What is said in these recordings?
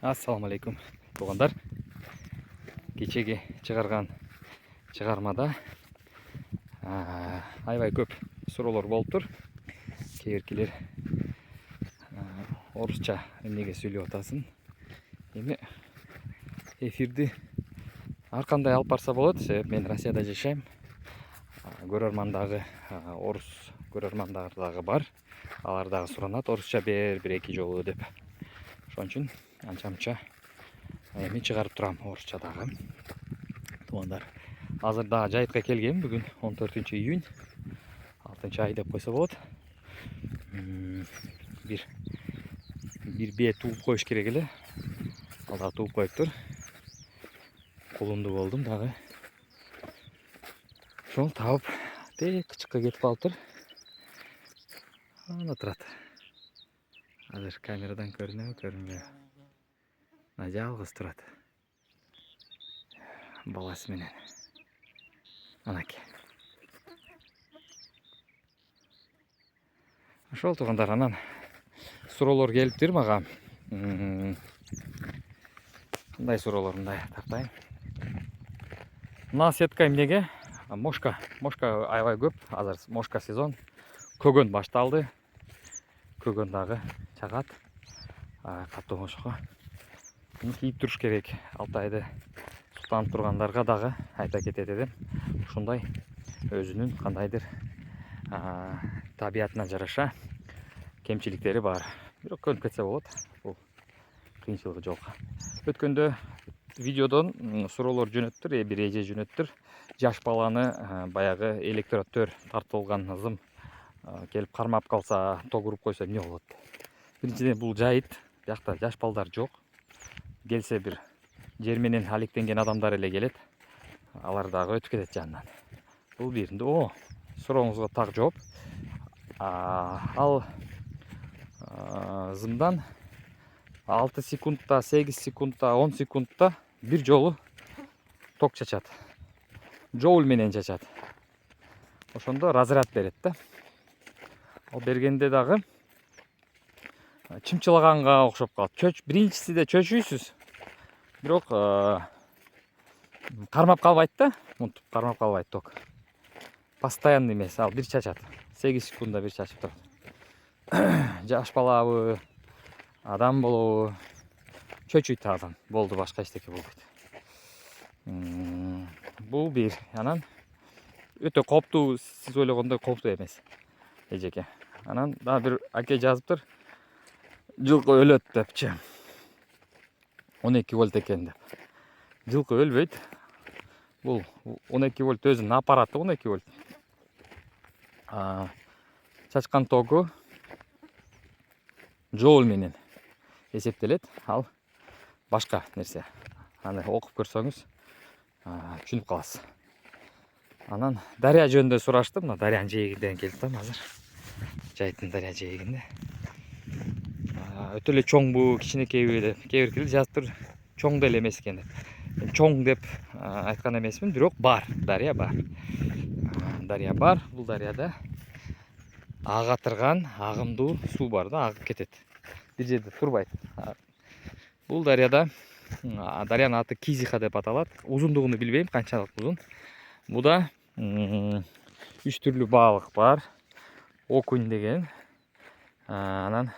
Assalamu алейкум туугандар. Кечеги чыгарган чыгармада аябай көп суроолор болуптур. Кээ-биркилер орусча эмнеге сүйлөп атасың? Эми эфирди ар кандай алып барса болот. Себеп мен Россияда жашайм. Көрөрман дагы орус көрөрмандар дагы бар. Алар дагы суранат орусча бер 1-2 жолу деп. Ошон үчүн анча-мынча эми чыгарып турам орусча дагы. Туугандар, азыр дагы жайытка келгем. Бүгүн 14-июнь. 6-ай деп койсо болот. Бир бие тууп коюш керек эле. Ал дагы тууп коюптур. Кулунду болдум дагы. Ошол таап тек кычыкка кетип калыптыр. Анда турат. Азыр камерадан көрүнөбү, көрүнбөйбү? Мына жалгыз турат. Баласы менен. Анаке. Ошол туугандар, анан суроолор келиптир мага. Кандай суроолор, мындай тартайын. Мына сетка эмнеге? Мошка аябай көп. Азыр мошка сезон. Көгөн башталды. Көгөн дагы чагат. Катуу мошко. Кийип туруш керек. Алтайды султанып тургандарга дагы айта кетет элем. Ушундай өзүнүн кандайдыр табиятына жараша кемчиликтери бар. Бирок көнүп кетсе болот. Бул кыйынчылыгы жок. Өткөндө видеодон суроолор жөнөттүр, бир эже жөнөттүр. Жаш баланы баягы электроттөр тартылган ызым келип кармап калса, ток уруп койсо эмне болот? Биринчиден бул жайыт, биякта жаш балдар жок. Келсе бир жер менен алектенген адамдар эле келет. Алар дагы өтүп кетет жанынан. Бул биринде. Сурооңузга так жооп. Ал ызымдан 6 секундта, 8 секундта, 10 секундта бир жолу ток чачат. Жоуль менен чачат. Ошондо разряд берет да. Ал бергенде дагы чымчылаганга окшоп калат. Биринчисиде чөчүйсүз. Бирок кармап калбайт да. Мынтип кармап калбайт ток. Постоянный эмес. Ал бир чачат. 8 секундда бир чачып турат. Жаш балабы, адам болобу, чөчүйт адам. Болду, башка эчтеке болбойт. Бул бир. Анан өтө кооптуу, сиз ойлогондой кооптуу эмес. Эжеке. Анан дагы бир аке жазыптыр. Жылкы өлөт депчи. 12 вольт экен деп. Жылкы өлбөйт. Бул 12 вольт өзүнүн аппараты 12 вольт. Чачкан тогу жоуль менен эсептелет. Ал башка нерсе. Аны окуп көрсөңүз түшүнүп каласыз. Анан дарыя жөнүндө сурашты. Мына дарыянын жээгинден келиптим азыр. Жайыттын дарыя жээгинде. Өтө эле чоңбу, кичинекейби деп. Кээ биркилер жазыптыр, чоң деле эмес экен деп. Чоң деп айткан эмесмин, бирок бар, дарыя бар. Дарыя бар. Бул дарыяда ага атырган агымдуу суу бар да, агып кетет. Бир жерде турбайт. Бул дарыяда дарыянын аты Кизиха деп аталат. Узундугуну билбейм, канчалык узун. Буда 3 түрлүү балык бар. Окунь деген, анан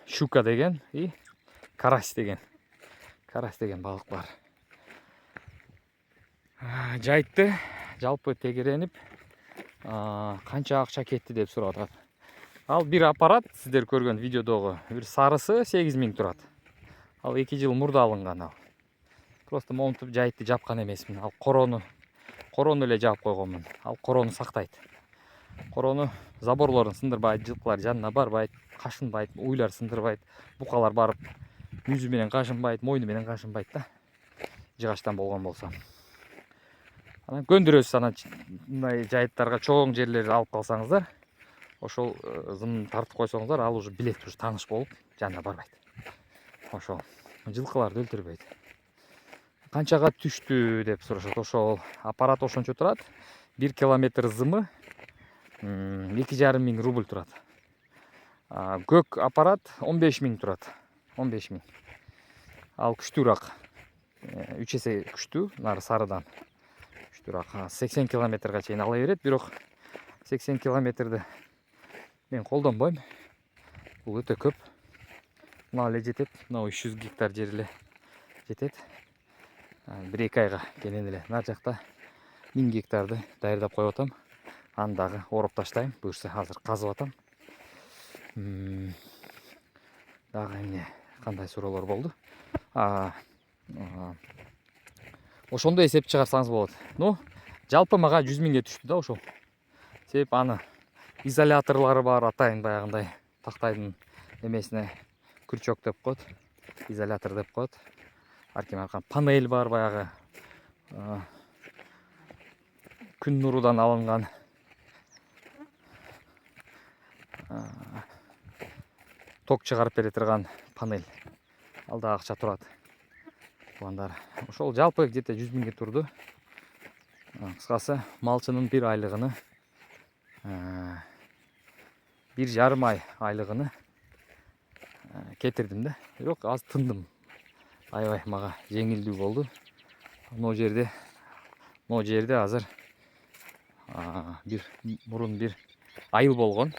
щука деген и карась деген балык бар. Жайытты жалпы тегеренип канча акча кетти деп сурап атат. Ал бир аппарат, сиздер көргөн видеодогу бир сарысы 8 000 турат. Ал 2 жыл мурда алынган ал. Просто монтип жайытты жапкан эмесмин. Ал корону эле жаап койгонмун. Ал корону сактайт. Корону заборлорун сындырбайт, жылкылар жанына барбайт, кашынбайт, уйлар сындырбайт, букалар барып мүзү менен кашынбайт, мойну менен кашынбайт да. Жыгачтан болгон болсо. Анан көндүрөсүз, анан мындай жайыттарга чоң жерлерди алып калсаңыздар, ошол ызымды тартып койсоңуздар, ал уже билет, уже тааныш болуп жанына барбайт. Ошол жылкыларды өлтүрбөйт. Канчага түштү деп сурашат. Ошол аппарат ошончо турат. 1 километр ызымы 2,5 миң рубль турат. Көк аппарат 15 000 турат. 15 000. Ал күчтүүрөөк. 3 эсе күчтүү, нары сарыдан. Күчтүүрөөк. 80 километрге чейин ала берет, бирок 80 километрди мен колдонбойм. Бул өтө көп. Мына эле жетет. Мына 300 гектар жер эле жетет. 1-2 айга кенен эле. Нар жакта 1000 гектарды даярдап коюп атам. Аны дагы ороп таштайм. Буюрса азыр казып атам. Дагы эмне кандай суроолор болду? Ошондой эсеп чыгарсаңыз болот. Ну, жалпы мага 100 000ге түштү да ошол. Себеп аны изоляторлары бар, атайын баягындай тактайдын эмесине күрчөк деп коет, изолятор деп коет. Аркем аркан панель бар баягы. Күн нурудан алынган ток чыгарып бере турган панель. Ал да акча турат. Тугандар. Ошол жалпы где-то 100 000ге турду. Кыскасы, малчынын бир айлыгыны 1,5 ай айлыгыны кетирдим да. Бирок аз тындым. Аябай мага жеңилдүү болду. Могу жерде азыр мурун бир айыл болгон.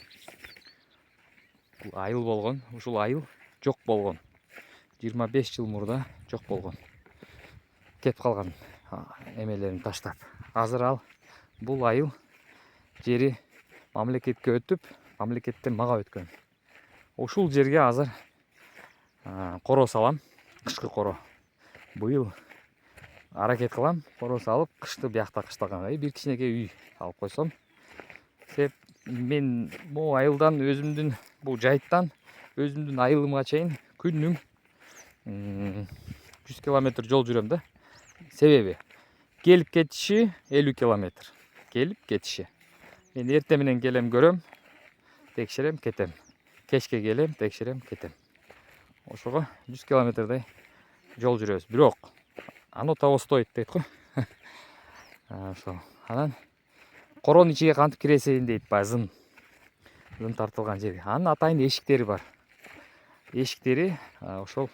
Бул айыл болгон. Ушул айыл жок болгон. 25 жыл мурда жок болгон. Кетип калган эмелерин таштап. Азыр ал бул айыл жери мамлекетке өтүп, мамлекеттен мага өткөн. Ушул жерге азыр коро салам, кышкы коро. Быйыл аракет кылам, коро салып, кышты биякта кыштаганга бир кичинекей үй алып койсом. Себеп мен могу айылдан өзүмдүн бул жайыттан өзүмдүн айылыма чейин күнүм 100 километр жол жүрөм да. Себеби келип кетиши 50 километр. Келип кетиши. Мен эрте менен келем, көрөм, текшерем, кетем. Кечке келем, текшерем, кетем. Ошого 100 километрдей жол жүрөбүз. Бирок оно того стоит дейт го. Ошол. Анан коронун ичиге кантип киресиң дейт баягы зын тартылган жери. Анын атайын эшиктери бар. Эшиктери ошол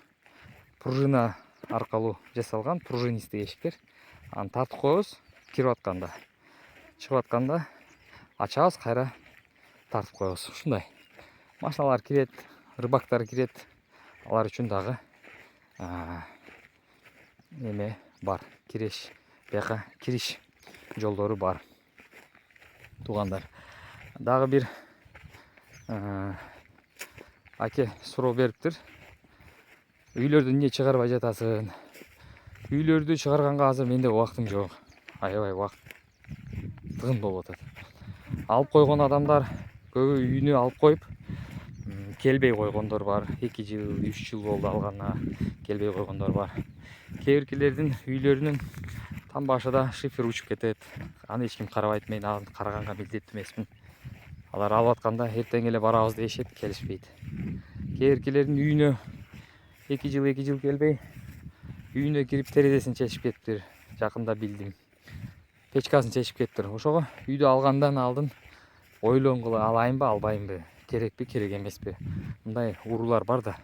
пружина аркылуу жасалган, пружинистый эшиктер. Аны тартып коебуз, кирип атканда. Чыгып атканда ачабыз, кайра тартып коебуз. Ушундай. Машиналар кирет, рыбактар кирет. Алар үчүн дагы эме бар. Бияка кириш жолдору бар. Тугандар. Дагы бир аке суроо бериптир. Үйлөрдү эмне чыгарбай жатасың? Үйлөрдү чыгарганга азыр менде убактым жок. Аябай убакыт тыгын болуп атат. Алып койгон адамдар көбү үйүнө алып коюп келбей койгондор бар. 2 жыл, 3 жыл болду алганына келбей койгондор бар. Кээ биркилердин үйлөрүнүн там башыда шифер учуп кетет. Аны эч ким карабайт. Мен аны караганга милдеттүү эмесмин. Алар алып атканда эртең эле барабыз дешет, келишпейт. Кээ биркилердин үйүнө 2 жыл келбей, үйүнө кирип терезесин чечип кетиптир. Жакында билдим. Печкасын чечип кетиптир. Ошого үйдү алгандан алдын ойлонгула, алайынбы, албайынбы, керекпи, керек эмеспи. Мындай уруулар бар да.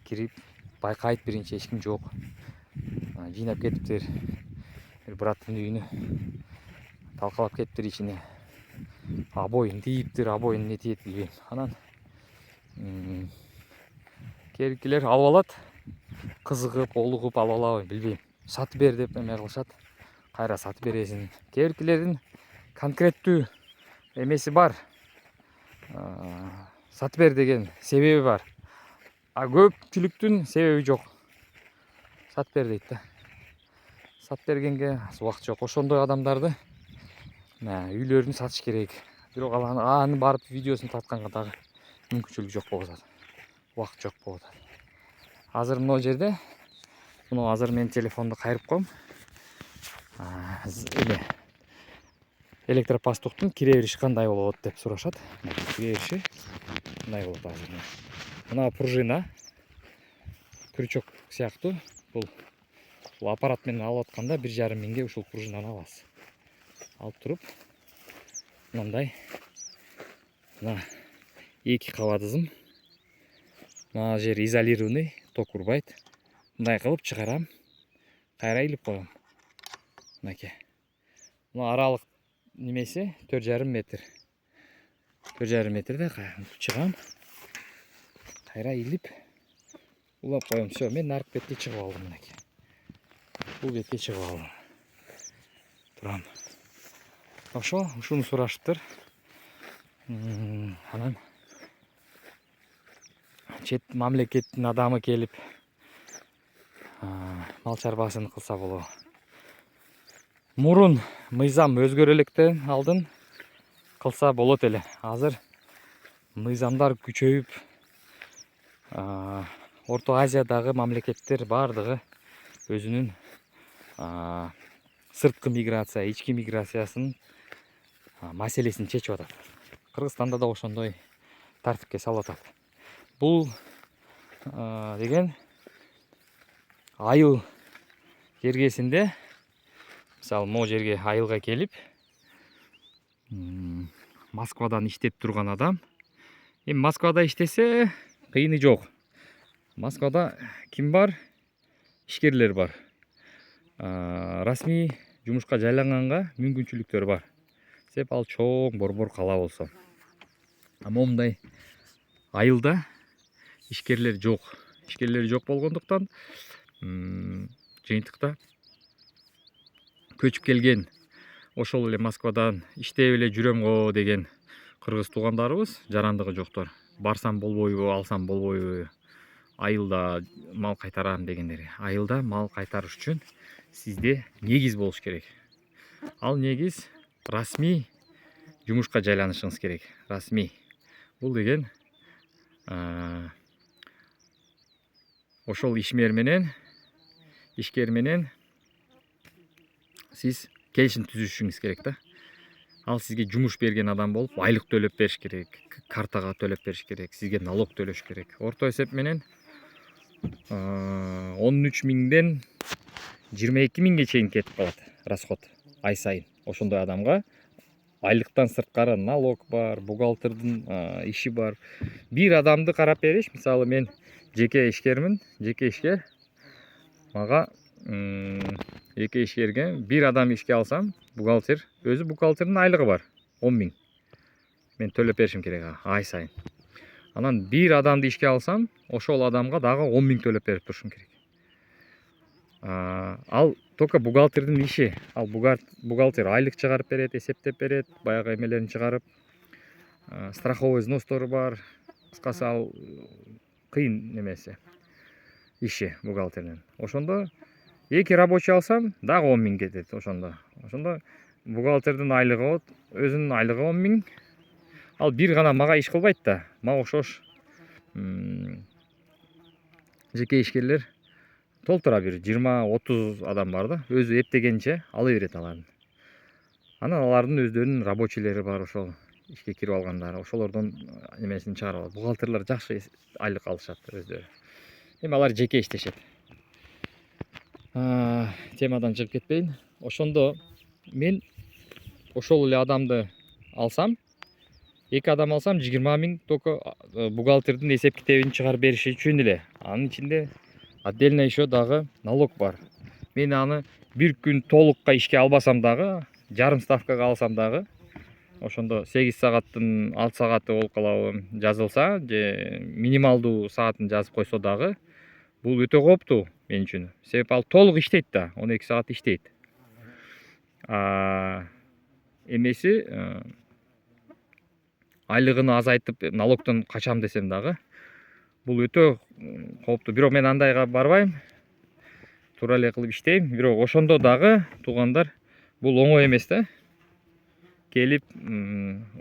Кирип байкайт, биринчи эч ким жок. Жыйнап кетиптир. Бир браттын үйүнө талкалап кетиптир ичине. Обоюн тийиптир, обоюн эмне тиет билбейм. Анан керкилер алып алат, кызыгып, олугуп алып алабы билбейм. Сатып бер деп эме кылышат. Кайра сатып бересиң. Керкилердин конкреттүү эмеси бар. Сатып бер деген себеби бар. Көпчүлүктүн себеби жок. Сатып бер дейт да. Сатып бергенге убакыт жок. Ошондой адамдарды үйлөрүн сатыш керек. Бирок аны барып видеосун тартканга дагы мүмкүнчүлүк жок болуп атат. Убакыт жок болуп атат. Азыр мына жерде азыр мен телефонду кайрып коем. Электропастуктун кире бериши кандай болот деп сурашат. Кире бериши мындай болот азыр. Мына пружина, крючок сыяктуу. Бул аппарат менен алып атканда 1,5 миңге ушул пружинаны аласыз. Алып туруп мындай 2 кабат ызым Мына жер изолированный, ток урбайт. Мындай кылып чыгарам. Кайра илип коем. Мынакей. Мына аралык немеси 4,5 метр. 4,5 метрде чыгам. Кайра илип улап коем. Все, мен наркы бетке чыгып алдым мынакей. Бул бетке чыгып алдым. Турам. Ошо, ушуну сурашыптыр. Анан чет мамлекеттин адамы келип мал чарбасын кылса болобу. Мурун мыйзам өзгөрө алдын кылса болот эле. Азыр мыйзамдар күчөйүп, Орто Азиядагы мамлекеттер бардыгы өзүнүн сырткы миграция, ички миграциясынын маселесин чечип атат. Кыргызстанда да ошондой тартипке салып атат. Бул деген айыл жергесинде, мисалы, могу жерге айылга келип, Москвадан иштеп турган адам, эми Москвада иштесе кыйыны жок. Москвада ким бар? Ишкерлер бар. Расмий жумушка жайланганга мүмкүнчүлүктөр бар. Себеп ал чоң борбор кала болсо. Момундай айылда ишкерлер жок. Ишкерлер жок болгондуктан жыйынтыкта көчүп келген ошол эле Москвадан иштеп эле жүрөм го деген кыргыз туугандарыбыз жарандыгы жоктор. Барсам болбойбу, алсам болбойбу, айылда мал кайтарам дегендер. Айылда мал кайтарыш үчүн сизде негиз болуш керек. Ал негиз расмий жумушка жайланышыңыз керек. Расмий. Бул деген ошол ишмер менен, ишкер менен сиз келишим түзүшүңүз керек да. Ал сизге жумуш берген адам болуп, айлык төлөп бериш керек, картага төлөп бериш керек, сизге налог төлөш керек. Орто эсеп менен 13 миңден 22 миңге чейин кетип калат расход ай сайын. Ошондой адамга айлыктан сырткары налог бар, бухгалтердин иши бар. Бир адамды карап бериш, мисалы мен жеке ишкермин, жеке ишкер. Мага жеке ишкерге бир адам ишке алсам, бухгалтер, өзү бухгалтердин айлыгы бар 10 миң. Мен төлөп беришим керек ай сайын. Анан бир адамды ишке алсам, ошол адамга дагы 10 миң төлөп берип турушум керек. Ал только бухгалтердин иши. Ал бухгалтер айлык чыгарып берет, эсептеп берет, баягы эмелерин чыгарып, страховой взностору бар. Кыскасы ал кыйын немеси. Иши бухгалтердин. Ошондо эки рабочий алсам, дагы 10 миң кетет ошондо. Ошондо бухгалтердин айлыгы болот, өзүнүн айлыгы 10 миң. Ал бир гана мага иш кылбайт да. Мага окшош жеке ишкерлер толтура бир 20-30 адам бар да. Өзү эптегенче ала берет алардын. Анан алардын өздөрүнүн рабочийлери бар, ошол ишке кирип алгандар. Ошолордон немесин чыгарып алат. Бухгалтерлер жакшы айлык алышат өздөрү. Эми алар жеке иштешет. Темадан чыгып кетпейин. Ошондо мен ошол эле адамды алсам, эки адам алсам 20 миң только бухгалтердин эсеп китебин чыгарып бериши үчүн эле. Анын ичинде отдельно еще дагы налог бар. Мен аны бир күн толукка ишке албасам дагы, жарым ставкага алсам дагы, ошондо 8 сагаттын 6 сагаты болуп калабы жазылса, же минималдуу саатын жазып койсо дагы, бул өтө кооптуу мен үчүн. Себеп ал толук иштейт да, 12 саат иштейт. Эмеси айлыгын азайтып налогтон качам десем дагы, бул өтө кооптуу. Бирок мен андайга барбайм. Туура эле кылып иштейм. Бирок ошондо дагы туугандар, бул оңой эмес да. Келип,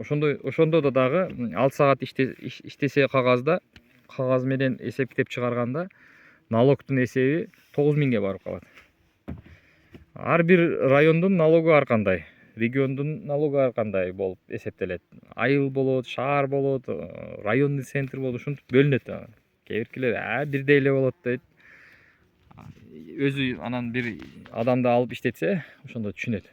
ошондо да дагы 6 саат иштесе кагазда, кагаз менен эсеп китеп чыгарганда, налогтун эсеби 9 миңге барып калат. Ар бир райондун налогу ар кандай, региондун налогу ар кандай болуп эсептелет. Айыл болот, шаар болот, районный центр болот, ушинтип бөлүнөт. Кээ биркилер бирдей эле болот дейт. Өзү анан бир адамды алып иштетсе, ошондо түшүнөт.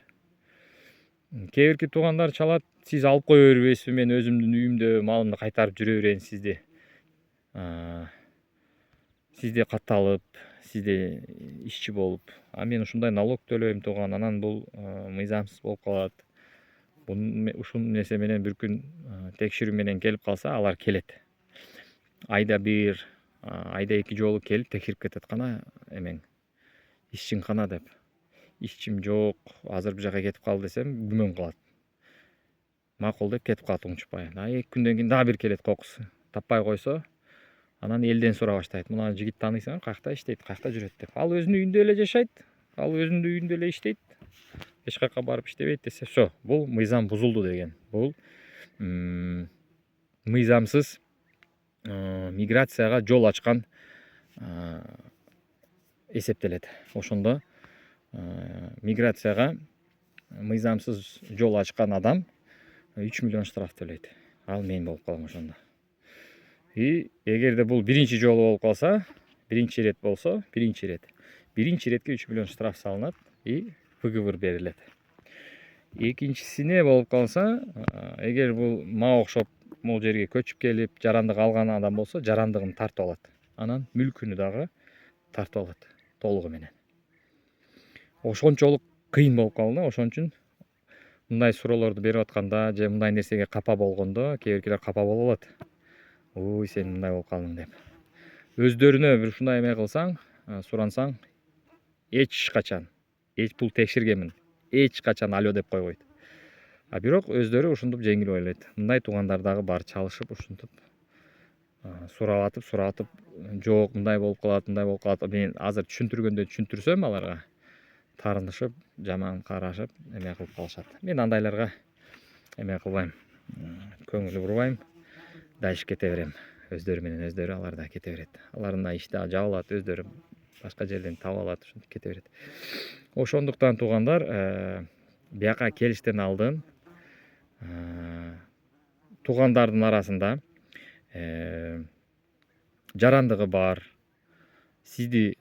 Кээ бирки туугандар чалат, сиз алып кое бербейсизби, мен өзүмдүн үйүмдө малымды кайтарып жүрө берейин сизди. сизде катталып, сизде ишчи болуп, мен ушундай налог төлөйм тууган, анан бул мыйзамсыз болуп калат. Ушул нерсе менен бир күн текшерүү менен келип калса, алар келет. Айда бир, айда 2 жолу келип текшерип кетет. Кана эмең, ишчиң кана деп. Ишчим жок, азыр бир жака кетип кал десем, күмөн кылат. Макул деп кетип калат унчукпай. 2 күндөн кийин дагы бир келет кокусу. Таппай койсо, анан элден сурай баштайт. Мына жигит тааныйсыңбы, каякта иштейт, каякта жүрөт деп. Ал өзүнүн үйүндө эле жашайт, ал өзүнүн үйүндө эле иштейт. Эч каякка барып иштебейт десе, все, бул мыйзам бузулду деген. Бул мыйзамсыз миграцияга жол ачкан эсептелет. Ошондо миграцияга мыйзамсыз жол ачкан адам 3 миллион штраф төлөйт. Ал мен болуп калам ошондо. Эгерде бул биринчи жолу болуп калса, биринчи рет болсо, биринчи ретке 3 миллион штраф салынат и выговор берилет. Экинчисине болуп калса, эгер бул мага окшоп могул жерге көчүп келип, жарандык алган адам болсо, жарандыгын тартып алат. Анан мүлкүнү дагы тартып алат толугу менен. Ошончолук кыйын болуп калды. Ошон үчүн мындай суроолорду берип атканда же мындай нерсеге капа болгондо, кээ биркилер капа болуп алат. Ой, сен мындай болуп калдың деп. Өздөрүнө бир ушундай эме кылсаң, сурансаң, эч качан, бул текшергенмин, эч качан алё деп койбойт. Бирок өздөрү ушинтип жеңил ойлойт. Мындай туугандар дагы бар, чалышып ушинтип сурап, жок, мындай болуп калат. Мен азыр түшүндүргөндө түшүндүрсөм аларга, тарынышып, жаман карашып, эме кылып калышат. Мен андайларга эме кылбайм, көңүл бурбайм, дальше кете берем. Өздөрү менен өздөрү алар да кете берет. Алардын иши да жабылат, өздөрү башка жерден таап алат, ушинтип кете берет. Ошондуктан туугандар, бияка келиштен алдын туугандардын арасында жарандыгы бар, сизге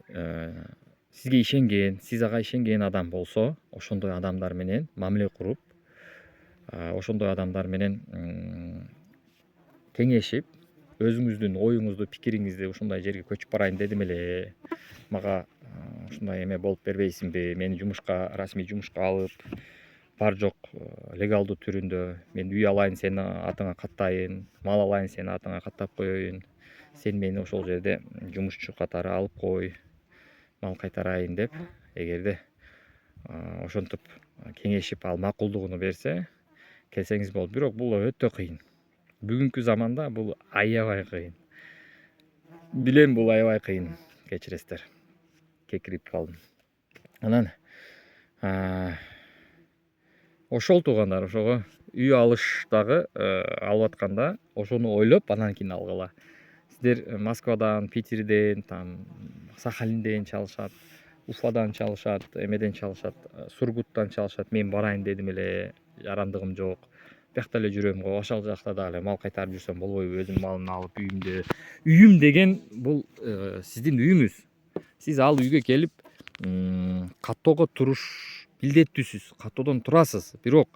ишенген, сиз ага ишенген адам болсо, ошондой адамдар менен мамиле куруп, ошондой адамдар менен кеңешип, өзүңүздүн оюңузду, пикириңизди ушундай жерге көчүп барайын дедим эле, мага ушундай эме болуп бербейсиңби, мени расмий жумушка алып, бар жок легалдуу түрүндө мен үй алайын, сени атыңа каттайын, мал алайын, сени атыңа каттап коеюн, сен мени ошол жерде жумушчу катары алып кой, мал кайтарайын деп, эгерде ошентип кеңешип, ал макулдугун берсе, келсеңиз болот. Бирок бул өтө кыйын. Бүгүнкү заманда бул аябай кыйын. Билем, бул аябай кыйын. Кечиресиздер. Кекирип калдым. Анан ошол туугандар, ошого үй алыш дагы алып атканда ошону ойлоп, анан кийин алгыла. Сиздер Москвадан, Питерден, Сахалинден чалышат, Уфадан чалышат, эмеден чалышат, Сургуттан чалышат. Мен барайын дедим эле, жарандыгым жок. Биякта эле жүрөм го, ошол жакта дагы мал кайтарып жүрсөм болбойбу? Өзүм малымды алып үйүмдө. Үйүм деген бул сиздин үйүңүз. Сиз ал үйгө келип, каттоого туруш милдеттүүсүз, каттоодон турасыз. Бирок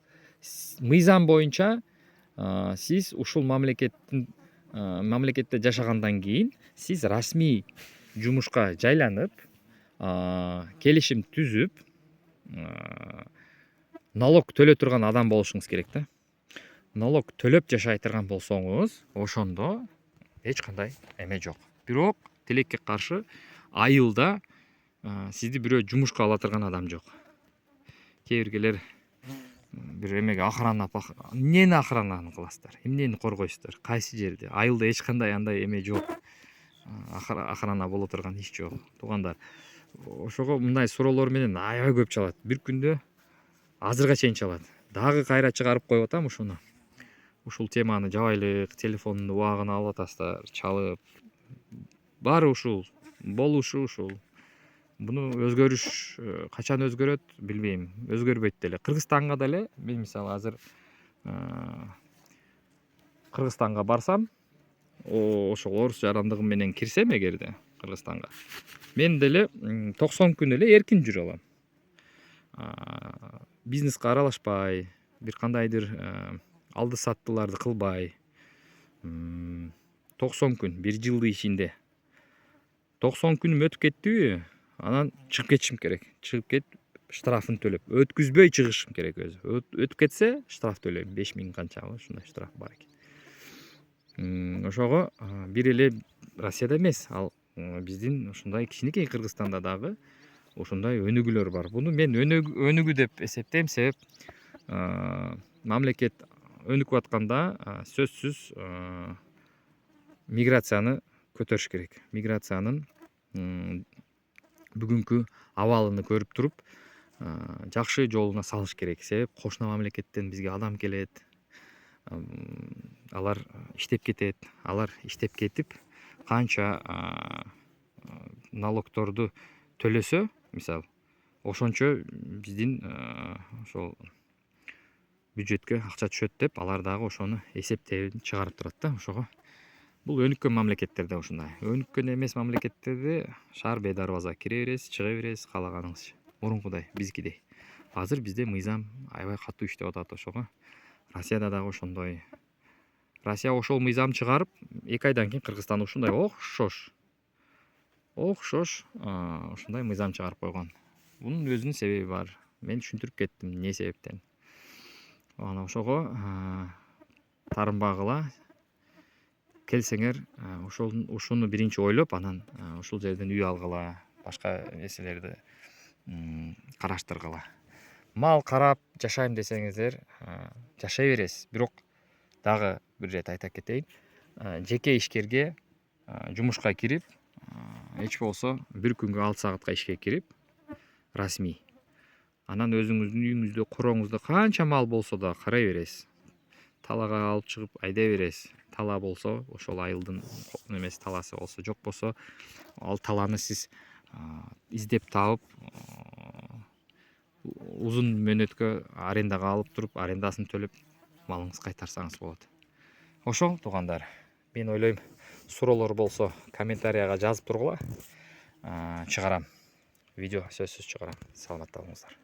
мыйзам боюнча сиз ушул мамлекетте жашагандан кийин сиз расмий жумушка жайланып, келишим түзүп, налог төлөй турган адам болушуңуз керек да. Налог төлөп жашай турган болсоңуз, ошондо эч кандай эме жок. Бирок тилекке каршы айылда сизди бирөө жумушка ала турган адам жок. Кээ биркелер бир эмеге эмнени охрананы кыласыздар, эмнени коргойсуздар, кайсы жерде? Айылда эч кандай андай эме жок, охрана боло турган иш жок. Туугандар, ошого мындай суроолор менен аябай көп чалат. Бир күндө азырга чейин чалат. Дагы кайра чыгарып коюп атам ушуну. Ушул теманы жабайлык, телефондун убагын алып атасыздар, чалып. Баары ушул, болушу ушул. Буну өзгөрүш качан өзгөрөт билбейм. Өзгөрбөйт деле. Кыргызстанга деле мен мисалы азыр Кыргызстанга барсам, ошол орус жарандыгым менен кирсем эгерде Кыргызстанга, мен деле 90 күн эле эркин жүрө алам. Бизнеске аралашпай, бир кандайдыр алды саттыларды кылбай, 90 күн, 1 жылдын ичинде 90 күнүм өтүп кеттиби, анан чыгып кетишим керек. Чыгып кетип штрафын төлөп, өткүзбөй чыгышым керек өзү. Өтүп кетсе штраф төлөйм. 5000 канчабы ушундай штраф бар экен. Ошого бир эле Россияда эмес, ал биздин ушундай кичинекей Кыргызстанда дагы ушундай өнүгүүлөр бар. Буну мен өнүгүү деп эсептейм, себеп мамлекет өнүкүп атканда сөзсүз миграцияны көтөрүш керек. Миграциянын бүгүнкү абалын көрүп туруп жакшы жолуна салыш керек. Себеп кошуна мамлекеттен бизге адам келет, алар иштеп кетет, алар иштеп кетип канча налогторду төлөсө, мисалы, ошончо биздин ошол бюджетке акча түшөт деп, алар дагы ошону эсептеп чыгарып турат да. Ошого бул өнүккөн мамлекеттерде ушундай. Өнүккөн эмес мамлекеттерде шаар бейдарбаза кире бересиз, чыга бересиз каалаганыңызча. Мурункудай, биздикидей. Азыр бизде мыйзам аябай катуу иштеп атат. Ошого Россияда дагы ошондой. Россия ошол мыйзам чыгарып, 2 айдан кийин Кыргызстан ушундай окшош ушундай мыйзам чыгарып койгон. Бунун өзүнүн себеби бар. Мен түшүндүрүп кеттим эмне себептен. Анан ошого тарынбагыла келсеңер, ушуну биринчи ойлоп, анан ушул жерден үй алгыла, башка нерселерди караштыргыла. Мал карап жашайм десеңиздер, жашай бересиз. Бирок дагы бир ирет айта кетейин. Жеке ишкерге жумушка кирип, эч болсо бир күнгө 6 саатка ишке кирип, расмий. Анан өзүңүздүн үйүңүздө, короңузда канча мал болсо да карай бересиз. Талага алып чыгып айдай бересиз. Тала болсо, ошол айылдын немеси таласы болсо, жок болсо, ал таланы сиз издеп таап, узун мөөнөткө арендага алып туруп, арендасын төлөп, малыңызды кайтарсаңыз болот. Ошол туугандар, мен ойлойм, суроолор болсо комментарияга жазып тургула. Чыгарам. Видео сөзсүз чыгарам. Саламатта болуңуздар.